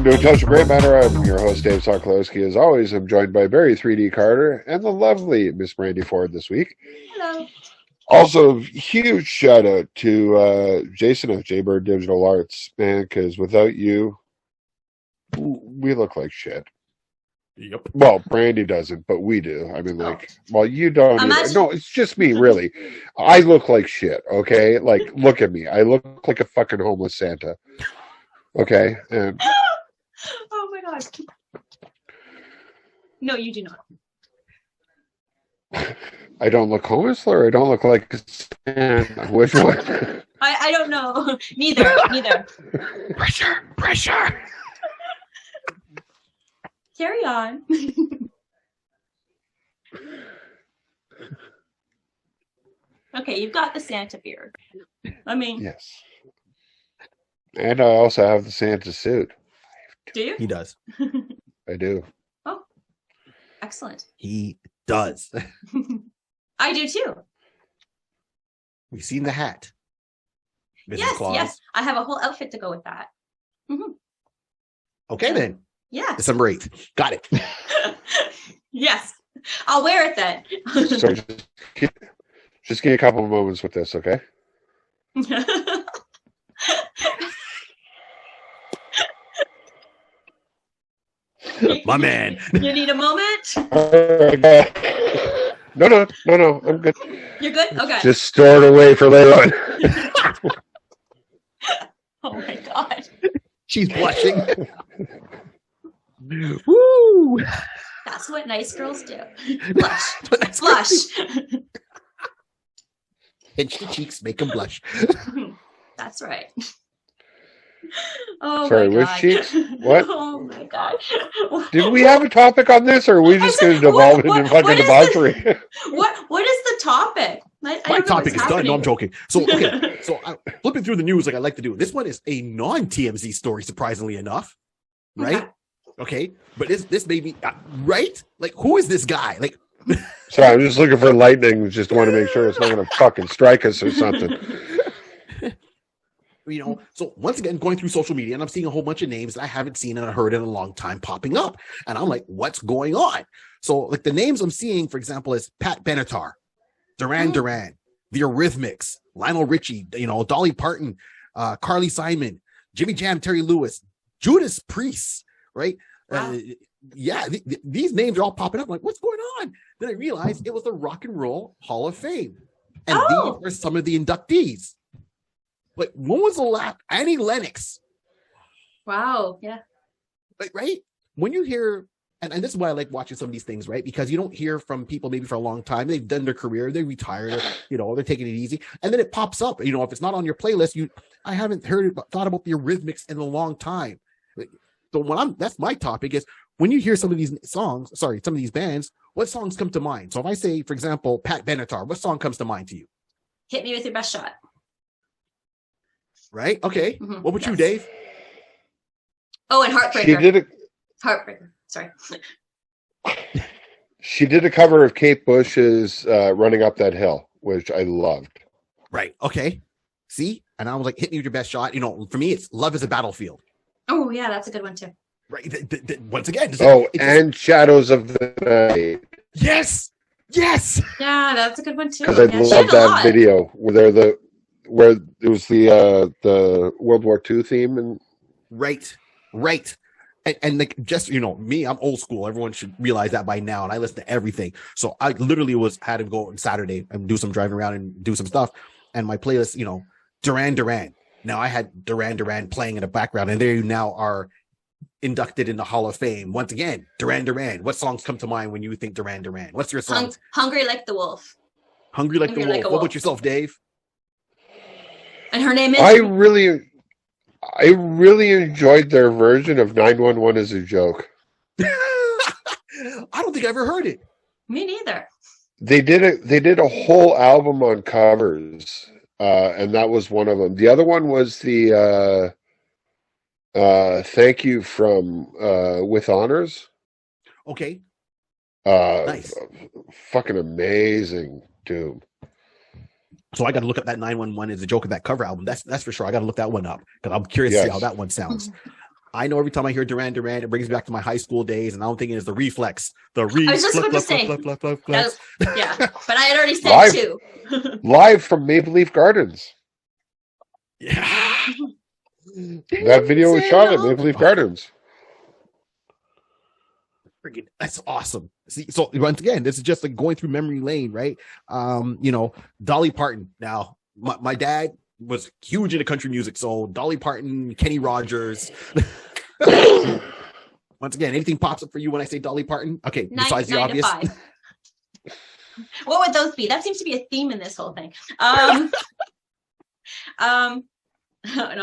Welcome to Intelligent Grey Matter. I'm your host, Dave Sokolowski. As always, I'm joined by Barry 3D Carter and the lovely Miss Brandy Ford this week. Hello. Also, huge shout out to Jason of Jaybird Digital Arts, man, because without you, we look like shit. Yep. Well, Brandy doesn't, but we do. I mean, like, well, you don't. No, it's just me, really. I look like shit, okay? Like, look at me. I look like a fucking homeless Santa. Okay? And oh my gosh. No, you do not. I don't look homeless, or I don't look like a Santa. Which one? I don't know. Neither. Pressure. Carry on. Okay, you've got the Santa beard. I mean, yes. And I also have the Santa suit. Do you? He does. I do. Oh, excellent. He does. I do too. We've seen the hat. Mrs. Yes, Claus. yes. I have a whole outfit to go with that. Mm-hmm. Okay, then. Yeah. December 8th. Got it. Yes. I'll wear it then. So just give me a couple of moments with this, okay? My man. You need a moment? No, I'm good. You're good? Okay. Just store it away for later on. Oh my God. She's blushing. Woo! That's what nice girls do. Blush. Pinch the cheeks, make them blush. That's right. Oh Sorry, my which God. cheeks? What? Oh my God. Did we have a topic on this, or are we just going to devolve into fucking debauchery? What is the topic? I My topic is done. No, I'm joking. joking. So, okay. So, flipping through the news like I like to do. This one is a non-TMZ story, surprisingly enough. Right? Okay. But this made me, right? Like, who is this guy? Like, Sorry, I'm just looking for lightning. Just want to make sure it's not going to fucking strike us or something. You know, so once again, going through social media, and I'm seeing a whole bunch of names that I haven't seen and heard in a long time popping up. And I'm like, what's going on? So, like, the names I'm seeing, for example, is Pat Benatar, Duran Duran, The Eurythmics, Lionel Richie, you know, Dolly Parton, Carly Simon, Jimmy Jam, Terry Lewis, Judas Priest, right? Wow. These names are all popping up. I'm like, what's going on? Then I realized it was the Rock and Roll Hall of Fame. And these are some of the inductees. Like, when was the last? Annie Lennox. Wow. Yeah. Like, right? When you hear, and this is why I like watching some of these things, right? Because you don't hear from people maybe for a long time. They've done their career, they retired, you know, they're taking it easy. And then it pops up. You know, if it's not on your playlist, I haven't thought about the Eurythmics in a long time. So that's my topic is when you hear some of these songs, some of these bands, what songs come to mind? So if I say, for example, Pat Benatar, what song comes to mind to you? Hit Me With Your Best Shot. Right? Okay. Mm-hmm. What about you, Dave? Oh, and Heartbreaker. She did Heartbreaker. Sorry. She did a cover of Kate Bush's "Running Up That Hill," which I loved. Right. Okay. See? And I was like, hit me with your best shot. You know, for me, it's Love is a Battlefield. Oh, yeah, that's a good one too. Right. Once again. And Shadows of the Night. Yes. Yeah, that's a good one too. Because I love that video where it was the World War II theme and right. And like, just, you know, me, I'm old school. Everyone should realize that by now. And I listen to everything. So I literally had to go on Saturday and do some driving around and do some stuff. And my playlist, you know, Duran Duran. Now I had Duran Duran playing in the background, and there you now are inducted in the Hall of Fame. Once again, Duran Duran. What songs come to mind when you think Duran Duran? What's your song? Hungry Like the Wolf. Hungry Like the Wolf. What about yourself, Dave? And her name is? I really enjoyed their version of 911 as a joke. I don't think I ever heard it. Me neither. They did a whole album on covers, and that was one of them. The other one was the Thank You from With Honors. Okay. Nice. Fucking amazing, dude. So I got to look up that 911 as a joke of that cover album. That's for sure. I got to look that one up because I'm curious to see how that one sounds. I know every time I hear Duran Duran, it brings me back to my high school days, and I'm thinking it's the reflex. The reflex. I was just about to say. Yeah, but I had already said Live. 2. Live from Maple Leaf Gardens. Yeah. That video was shot at Maple Leaf Gardens. Freaking, that's awesome. See, so once again, this is just like going through memory lane, right? You know, Dolly Parton. Now, my dad was huge into country music, so Dolly Parton, Kenny Rogers. Once again, anything pops up for you when I say Dolly Parton? Okay, besides the obvious. 9 to 5. What would those be? That seems to be a theme in this whole thing. No, I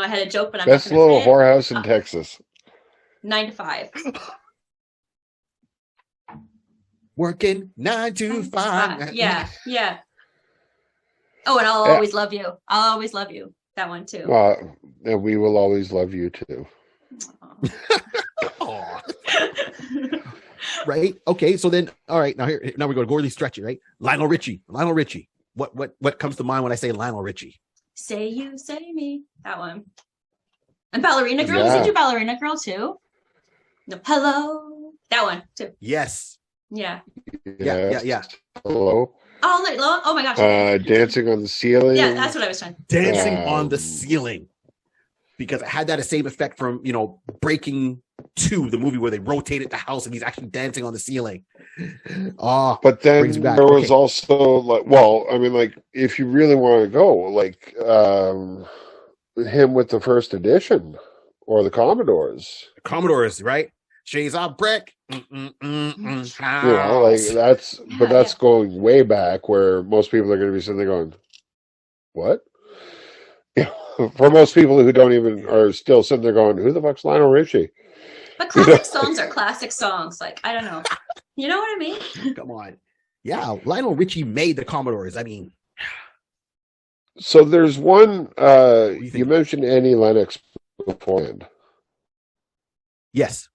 had a joke, but I'm best not gonna little say it. whorehouse in Texas. 9 to 5. Working 9 to 5. Yeah. Oh, and I'll always love you. I'll always love you. That one too. And we will always love you too. Right. Okay. So then, all right. Now we go to Gordy Stretchy. Right. Lionel Richie. What comes to mind when I say Lionel Richie? Say you, say me. That one. And Ballerina Girl. Yeah. Did you do Ballerina Girl too? No. Hello. That one too. Yes. Yeah. Yeah. Hello. All night long. Oh my gosh. Dancing on the Ceiling. Yeah, that's what I was trying. Dancing on the Ceiling. Because it had that same effect from, Breaking 2, the movie where they rotated the house and he's actually dancing on the ceiling. But then there was also if you really want to go, him with the first edition or the Commodores. Commodores, right? She's a brick. That's going way back where most people are going to be sitting there going, what? For most people who don't even are still sitting there going, who the fuck's Lionel Richie? But classic songs are classic songs. Like, I don't know. You know what I mean? Come on. Yeah, Lionel Richie made the Commodores. I mean. So there's one, you mentioned Annie Lennox beforehand. Yes.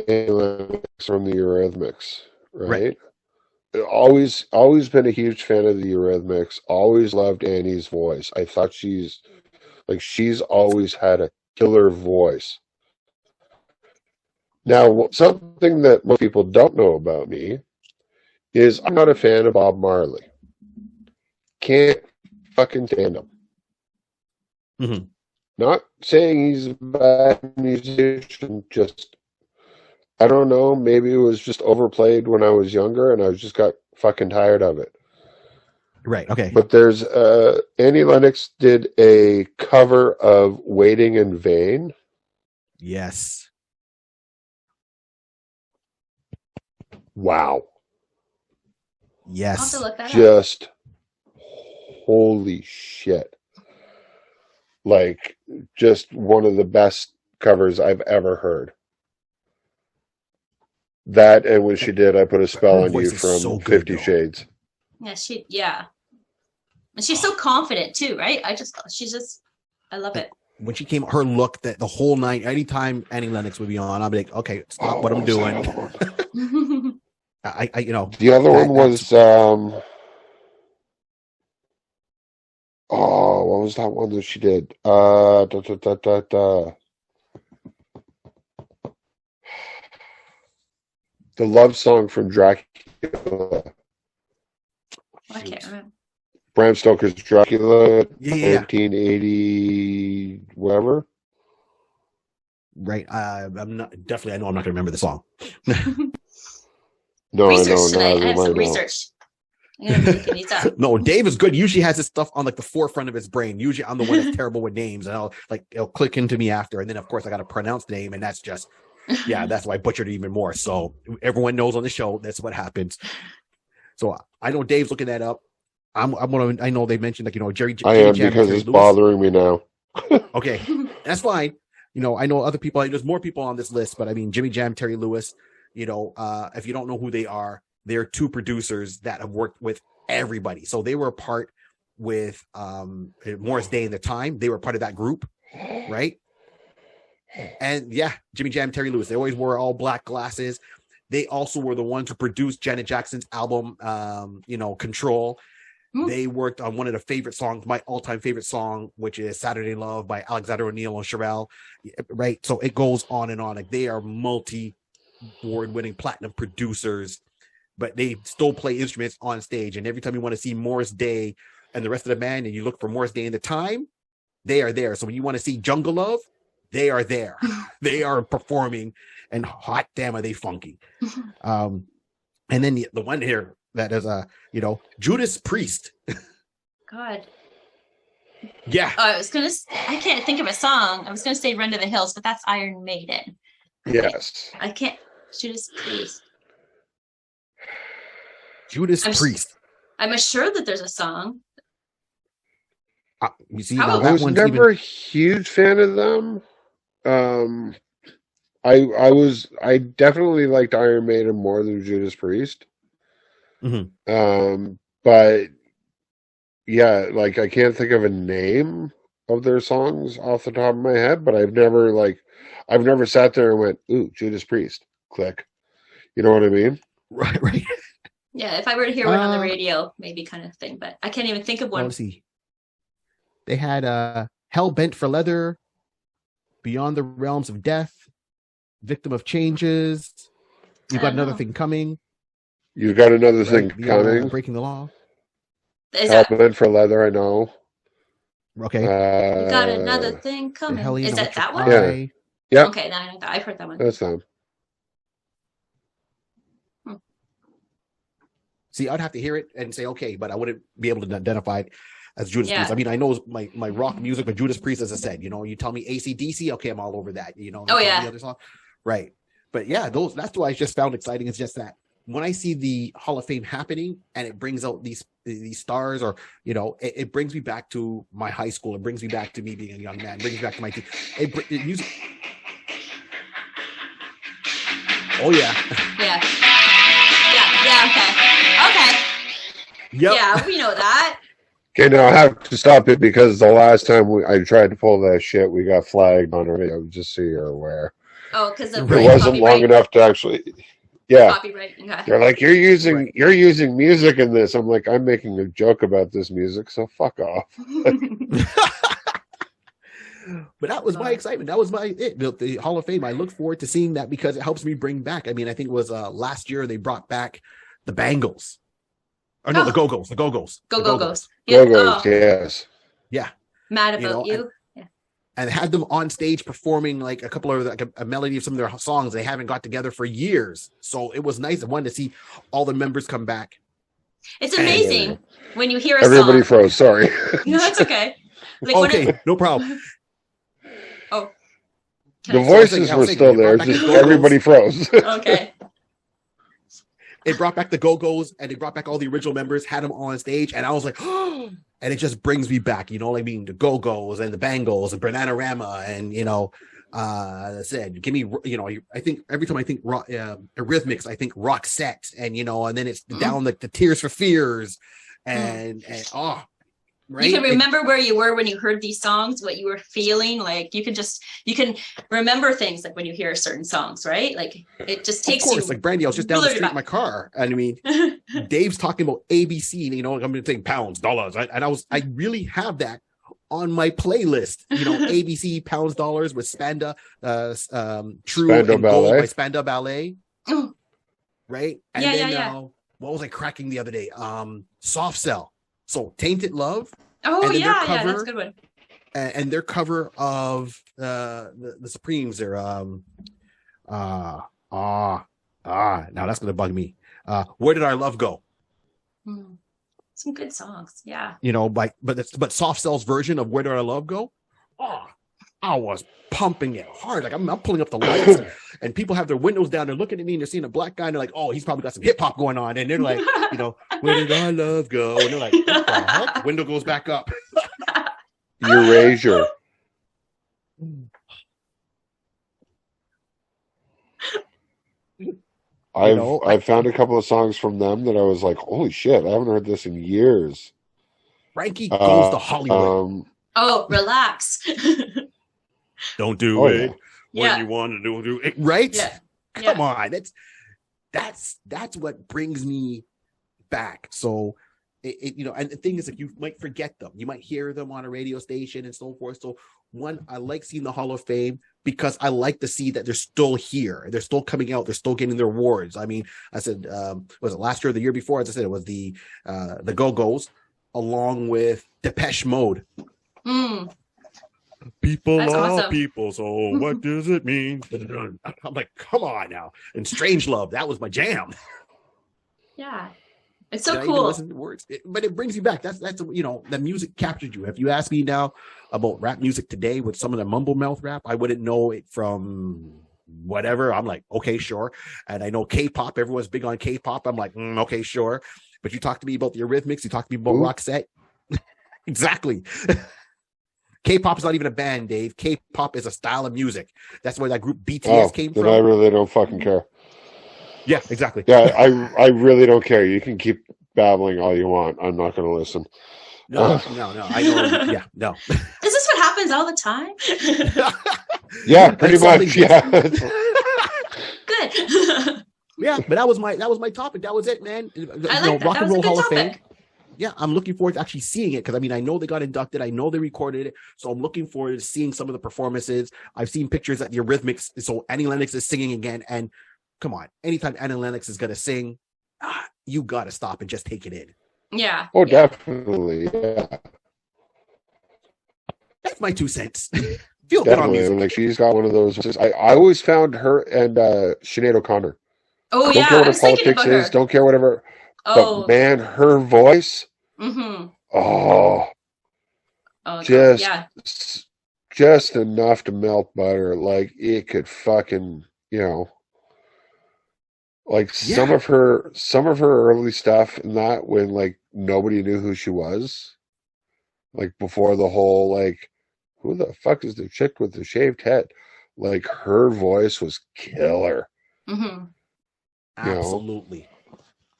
Annie Lennox from the Eurythmics, right? Always been a huge fan of the Eurythmics. Always loved Annie's voice. I thought she's always had a killer voice. Now, something that most people don't know about me is I'm not a fan of Bob Marley. Can't fucking stand him. Mm-hmm. Not saying he's a bad musician, just I don't know, maybe it was just overplayed when I was younger and I just got fucking tired of it. Right, okay. But there's Annie Lennox did a cover of Waiting in Vain. Yes. Wow. Yes. I'll have to look that just up. Holy shit. Just one of the best covers I've ever heard. That and when she did I Put a Spell on You from 50 Shades. Yeah. And she's so confident too, right? I love it. When she came, her look, that the whole night, anytime Annie Lennox would be on, I'd be like, okay, stop what I'm doing. The other one was what was that one that she did? The love song from Dracula. I can't remember. Bram Stoker's Dracula, 1980, whatever. Right. I'm not definitely. I know I'm not going to remember the song. No, research I know. Tonight. I have some research. I'm going to be looking these up. No, Dave is good. Usually has this stuff on the forefront of his brain. Usually I'm the one that's terrible with names, and it'll click into me after, and then of course I got to pronounce the name, and that's just. Yeah, that's why I butchered it even more. So everyone knows on the show that's what happens. So I know Dave's looking that up. I know they mentioned Jerry. I am because it's bothering me now. Okay, that's fine. I know other people. There's more people on this list, but I mean Jimmy Jam, Terry Lewis. If you don't know who they are, they're two producers that have worked with everybody. So they were a part with Morris Day in the time. They were part of that group, right? And yeah, Jimmy Jam, Terry Lewis, they always wore all black glasses. They also were the ones who produced Janet Jackson's album, Control. They worked on one of the favorite songs, my all-time favorite song, which is Saturday Love by Alexander O'Neal and Sherelle. Right. So it goes on and on. Like they are multi-award-winning platinum producers, but they still play instruments on stage. And every time you want to see Morris Day and the rest of the band, and you look for Morris Day in the Time, they are there. So when you want to see Jungle Love, they are there. They are performing, and hot damn are they funky. And then the one here that is Judas Priest. God. Yeah. I can't think of a song. I was gonna say Run to the Hills, but that's Iron Maiden. Yes. I can't. Judas Priest. Judas Priest. I'm assured that there's a song. You see, I was never a huge fan of them. I definitely liked Iron Maiden more than Judas Priest. Mm-hmm. But yeah, like I can't think of a name of their songs off the top of my head, but I've never sat there and went, ooh, Judas Priest, click. You know what I mean? Right. Yeah, if I were to hear one on the radio, maybe kind of thing, but I can't even think of one. Let's see. They had Hell Bent for Leather, Beyond the Realms of Death, Victim of Changes, You've Got Another Thing Coming. You got another thing coming. Breaking the Law. Hell Bent for Leather, I know. Okay. You got another thing coming. Is that one? Yeah. Yep. Okay, I've heard that one. That's them. See, I'd have to hear it and say, okay, but I wouldn't be able to identify it as Judas Priest. I mean, I know my rock music, but Judas Priest, as I said, you tell me AC/DC, okay, I'm all over that. The other song. Right. But yeah, that's what I just found exciting. It's just that when I see the Hall of Fame happening and it brings out these stars, or it brings me back to my high school. It brings me back to me being a young man. It brings me back to my team. Music. Oh yeah. Yeah. Okay. Yep. Yeah, we know that. Okay, now I have to stop it because the last time I tried to pull that shit, we got flagged on our video, just so you're aware. Oh, because it wasn't long enough to actually. Yeah. Copyright. Okay. They're like, you're using music in this. I'm like, I'm making a joke about this music, so fuck off. But that was my excitement. That was the Hall of Fame. I look forward to seeing that because it helps me bring back. I mean, I think it was last year they brought back the Bangles. Or no, the Go-Go's. The Go-Go's. Go-Go's. Go-Go's, yes. Yeah. Mad About You. And had them on stage performing like a couple of a melody of some of their songs. They haven't got together for years. So it was nice. I wanted to see all the members come back. It's amazing when you hear a Everybody song. froze, sorry. No, that's okay. Okay, no problem. Oh. The voices were still there, just everybody froze. Okay. It brought back the Go-Go's and they brought back all the original members, had them on stage, and I was like, oh, and it just brings me back, the Go-Go's and the Bangles and Bananarama and, I said, give me, I think every time I think rock, Eurythmics, I think Roxette and, and then it's down like the Tears for Fears and right? You can remember where you were when you heard these songs, what you were feeling. Like you can remember things like when you hear certain songs, right? Like it just takes you. Like Brandy, I was just down the street in my car, and I mean, Dave's talking about ABC. I'm going to think pounds, dollars, right? And I really have that on my playlist. ABC, pounds, dollars with Spanda, True Spandau and Ballet. Gold by Spandau Ballet, right? And then what was I cracking the other day? Soft Cell. So Tainted Love. Oh yeah, that's a good one. And their cover of the Supremes. They're now that's gonna bug me. Where Did Our Love Go? Some good songs, yeah. But Soft Cell's version of Where Did Our Love Go? Oh, I was pumping it hard. Like I'm pulling up the lights and people have their windows down. They're looking at me and they're seeing a black guy and they're like, oh, he's probably got some hip hop going on. And they're like, where did our love go? And they're like, what the heck? Window goes back up. Erasure. I've found a couple of songs from them that I was like, holy shit, I haven't heard this in years. Frankie Goes to Hollywood. Relax. Don't do it when you want to do it, right? Yeah. Come on, that's what brings me back. So and the thing is, you might forget them, you might hear them on a radio station and so forth. So I like seeing the Hall of Fame because I like to see that they're still here, they're still coming out, they're still getting their awards. I mean, I said, was it last year or the year before? As I said, it was the Go-Go's along with Depeche Mode. People That's are awesome. people, so what does it mean? I'm like, come on now. And Strange Love, that was my jam. Yeah. It's so I cool. even listen to words, but it brings you back. That's the music captured you. If you ask me now about rap music today with some of the mumble mouth rap, I wouldn't know it from whatever. I'm like, okay, sure. And I know K-pop. Everyone's big on K-pop. I'm like, okay, sure. But you talk to me about the Eurythmics. You talk to me about Roxette. Exactly. K-pop is not even a band, Dave. K-pop is a style of music. That's where that group BTS came from. I really don't fucking care. Yeah, exactly. Yeah, I really don't care. You can keep babbling all you want. I'm not going to listen. No. I know. Yeah, no. Is this what happens all the time? Yeah, pretty much. Yeah. Good. Yeah, but that was my topic. That was it, man. I like that. Rock That and was a Roll good Hall of topic. Fame. Yeah, I'm looking forward to actually seeing it because I know they got inducted. I know they recorded it, so I'm looking forward to seeing some of the performances. I've seen pictures at the Eurythmics. So Annie Lennox is singing again, and come on, anytime Annie Lennox is gonna sing, you gotta stop and just take it in. Yeah. Oh, definitely. Yeah. That's my 2 cents. Feel good on music. Like she's got one of those. I always found her and Sinead O'Connor. Oh, Don't yeah. care what I her was thinking politics about her. is. Don't care whatever. Oh. But man, her voice. Mm-hmm. Oh, just enough to melt butter. Like it could fucking, like some of her early stuff and that when like nobody knew who she was, like before the whole like, who the fuck is the chick with the shaved head? Like her voice was killer. Mm-hmm. Absolutely.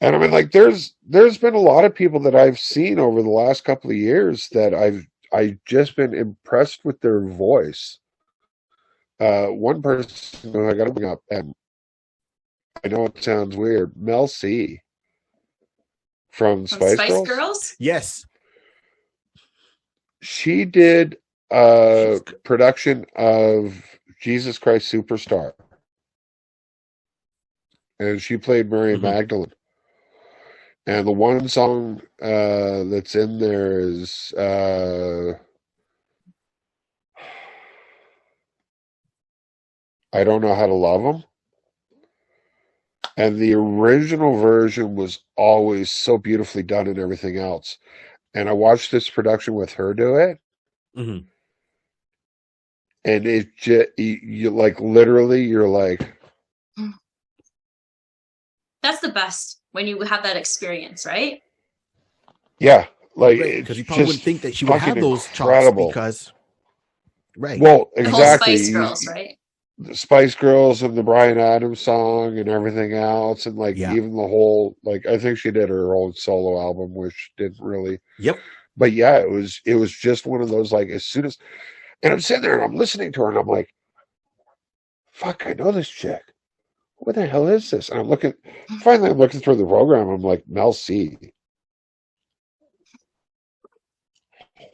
And I mean, like, there's been a lot of people that I've seen over the last couple of years that I've just been impressed with their voice. One person who I got to bring up, and I know it sounds weird, Mel C. from Spice Girls? Yes. She did a production of Jesus Christ Superstar. And she played Mary Magdalene. And the one song that's in there is I Don't Know How to Love Him. And the original version was always so beautifully done and everything else. And I watched this production with her do it. Mm-hmm. And it just, you like, literally, you're like... That's the best when you have that experience, right? Yeah. Like, because you probably wouldn't think that she would have those incredible. chops because... Right. Well, the exactly. Whole Spice Girls, right? The Spice Girls and the Bryan Adams song and everything else, and like even the whole, like, I think she did her own solo album, which didn't really. Yep. But yeah, it was just one of those, like, as soon as, and I'm sitting there and I'm listening to her and I'm like, fuck, I know this chick. What the hell is this? And I'm looking through the program. I'm like, Mel C.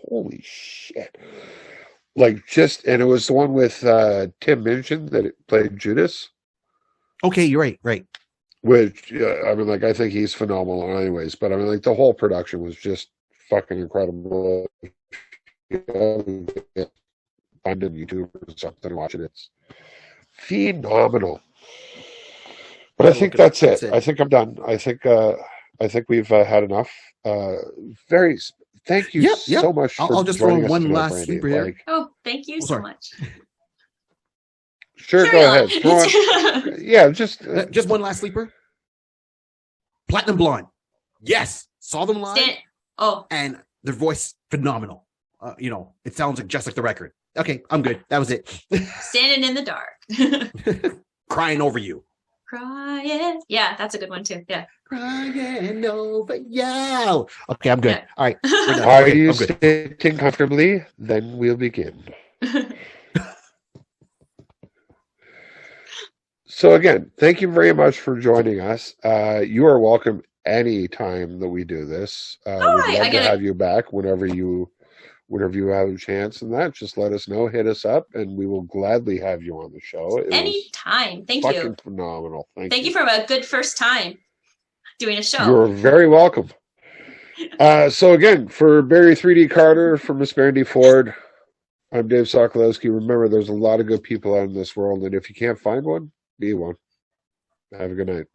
Holy shit. Like, and it was the one with Tim Minchin that played Judas. Okay, you're right. Right. Which, I mean, like, I think he's phenomenal anyways. But, I mean, like, the whole production was just fucking incredible. Find it on YouTube or something, watch it. It's phenomenal. But I think that's it. I think I'm done. I think we've had enough. Thank you so much for I'll just throw in one today, last Brandy. sleeper here. Thank you so much. Sure, go ahead. Yeah, just one last sleeper. Platinum Blonde. Yes, saw them live. And their voice phenomenal. It sounds just like the record. Okay, I'm good. That was it. Standing in the dark. Crying over you. Crying. Yeah, that's a good one too. Yeah. Crying over you. Okay, I'm good. Yeah. All right. Are you sitting comfortably? Then we'll begin. So again, thank you very much for joining us. You are welcome any time that we do this. All We'd right, love to have you back whenever you have a chance, and that just let us know, hit us up, and we will gladly have you on the show. Anytime. Thank fucking you. Phenomenal. Thank you for a good first time doing a show. You're very welcome. So again, for Barry 3D Carter, for Miss Mandy Ford, I'm Dave Sokolowski. Remember, there's a lot of good people out in this world, and if you can't find one, be one. Have a good night.